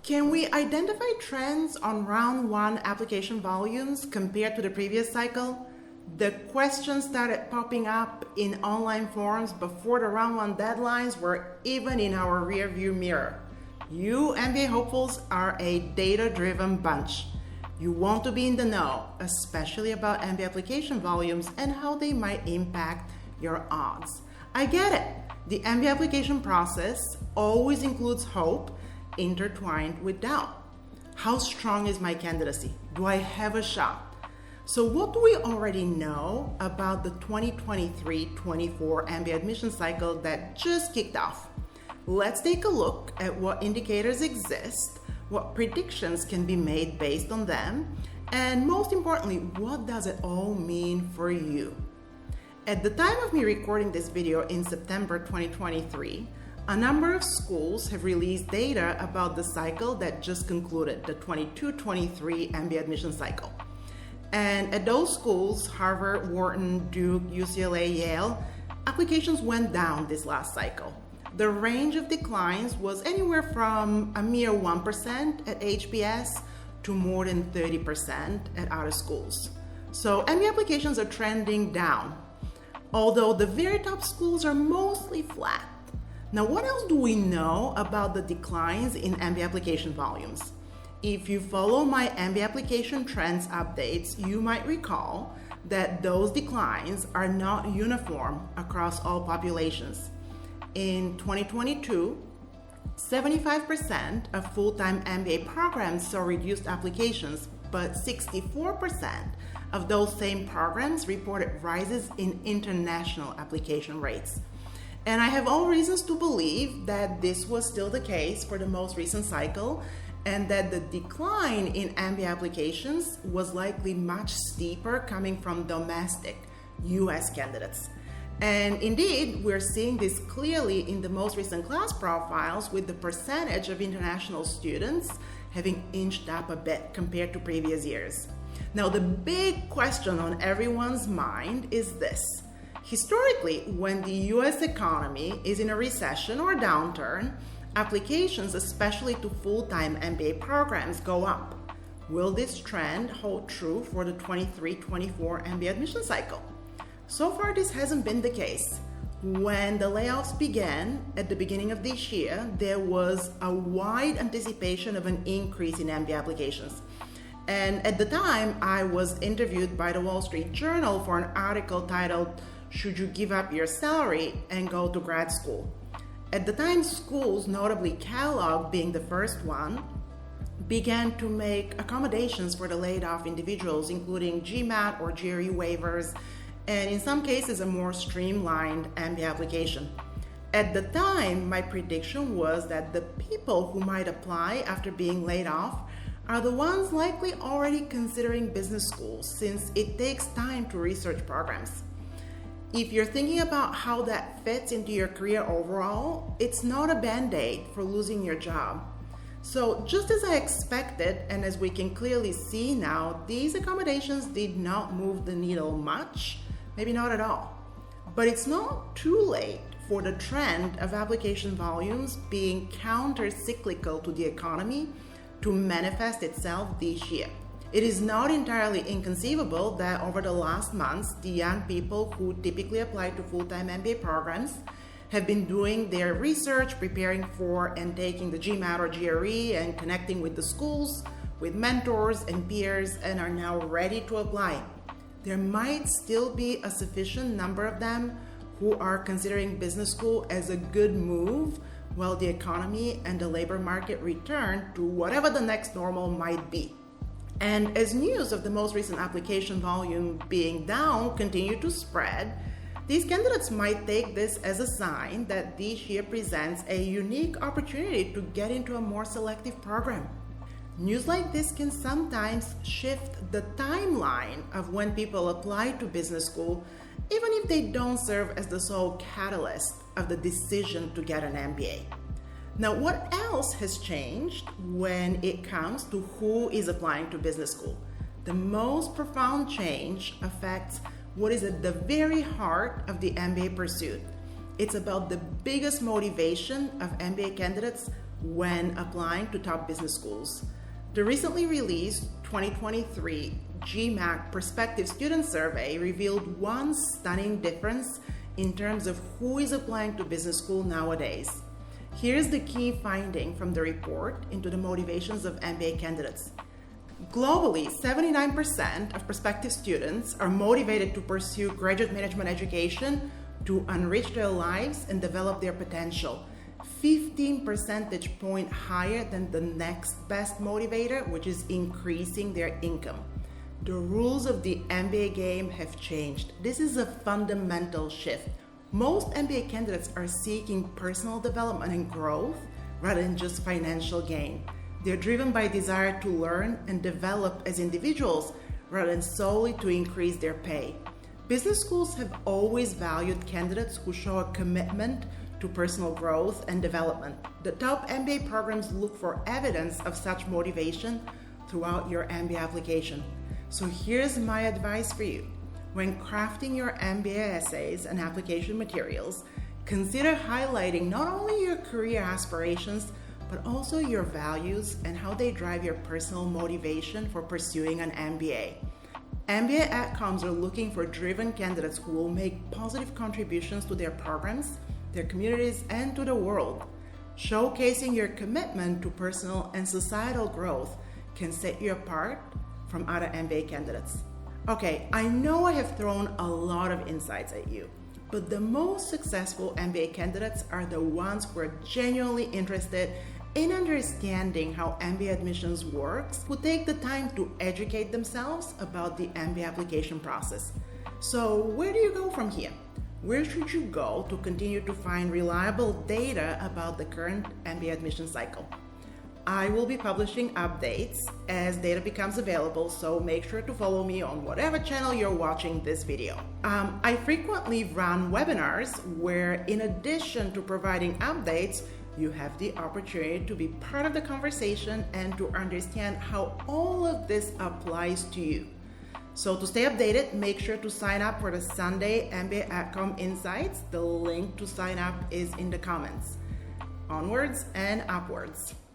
Can we identify trends on round one application volumes compared to the previous cycle? The questions started popping up in online forums before the round one deadlines were even in our rearview mirror. You MBA hopefuls are a data-driven bunch. You want to be in the know, especially about MBA application volumes and how they might impact your odds. I get it. The MBA application process always includes hope intertwined with doubt. How strong is my candidacy? Do I have a shot? So what do we already know about the 2023-24 MBA admission cycle that just kicked off? Let's take a look at what indicators exist, what predictions can be made based on them, and most importantly, what does it all mean for you? At the time of me recording this video in September 2023, a number of schools have released data about the cycle that just concluded, the 22-23 MBA admission cycle. And at those schools, Harvard, Wharton, Duke, UCLA, Yale, applications went down this last cycle. The range of declines was anywhere from a mere 1% at HBS to more than 30% at other schools. So MBA applications are trending down, although the very top schools are mostly flat. Now, what else do we know about the declines in MBA application volumes? If you follow my MBA application trends updates, you might recall that those declines are not uniform across all populations. In 2022, 75% of full-time MBA programs saw reduced applications, but 64% of those same programs reported rises in international application rates. And I have all reasons to believe that this was still the case for the most recent cycle, and that the decline in MBA applications was likely much steeper coming from domestic US candidates. And indeed, we're seeing this clearly in the most recent class profiles, with the percentage of international students having inched up a bit compared to previous years. Now, the big question on everyone's mind is this. Historically, when the US economy is in a recession or downturn, applications, especially to full-time MBA programs, go up. Will this trend hold true for the 23-24 MBA admission cycle? So far, this hasn't been the case. When the layoffs began at the beginning of this year, there was a wide anticipation of an increase in MBA applications. And at the time, I was interviewed by the Wall Street Journal for an article titled, "Should You Give Up Your Salary and Go to Grad School?" At the time, schools, notably Kellogg being the first one, began to make accommodations for the laid-off individuals, including GMAT or GRE waivers, and in some cases, a more streamlined MBA application. At the time, my prediction was that the people who might apply after being laid off are the ones likely already considering business schools, since it takes time to research programs. If you're thinking about how that fits into your career overall, it's not a band-aid for losing your job. So just as I expected, and as we can clearly see now, these accommodations did not move the needle much, maybe not at all. But it's not too late for the trend of application volumes being counter-cyclical to the economy to manifest itself this year. It is not entirely inconceivable that over the last months, the young people who typically apply to full-time MBA programs have been doing their research, preparing for and taking the GMAT or GRE, and connecting with the schools, with mentors and peers, and are now ready to apply. There might still be a sufficient number of them who are considering business school as a good move while the economy and the labor market return to whatever the next normal might be. And as news of the most recent application volume being down continue to spread, these candidates might take this as a sign that this year presents a unique opportunity to get into a more selective program. News like this can sometimes shift the timeline of when people apply to business school, even if they don't serve as the sole catalyst of the decision to get an MBA. Now, what else has changed when it comes to who is applying to business school? The most profound change affects what is at the very heart of the MBA pursuit. It's about the biggest motivation of MBA candidates, when applying to top business schools. The recently released 2023 GMAC Prospective Student Survey revealed one stunning difference in terms of who is applying to business school nowadays. Here's the key finding from the report into the motivations of MBA candidates. Globally, 79% of prospective students are motivated to pursue graduate management education to enrich their lives and develop their potential. 15 percentage point higher than the next best motivator, which is increasing their income. The rules of the MBA game have changed. This is a fundamental shift. Most MBA candidates are seeking personal development and growth rather than just financial gain. They're driven by desire to learn and develop as individuals rather than solely to increase their pay. Business schools have always valued candidates who show a commitment to personal growth and development. The top MBA programs look for evidence of such motivation throughout your MBA application. So here's my advice for you. When crafting your MBA essays and application materials, consider highlighting not only your career aspirations, but also your values and how they drive your personal motivation for pursuing an MBA. MBA outcomes are looking for driven candidates who will make positive contributions to their programs, their communities, and to the world. Showcasing your commitment to personal and societal growth can set you apart from other MBA candidates. Okay, I know I have thrown a lot of insights at you, but the most successful MBA candidates are the ones who are genuinely interested in understanding how MBA admissions works, who take the time to educate themselves about the MBA application process. So where do you go from here? Where should you go to continue to find reliable data about the current MBA admission cycle? I will be publishing updates as data becomes available, so make sure to follow me on whatever channel you're watching this video. I frequently run webinars where, in addition to providing updates, you have the opportunity to be part of the conversation and to understand how all of this applies to you. So to stay updated, make sure to sign up for the Sunday MBA Outcome Insights. The link to sign up is in the comments. Onwards and upwards.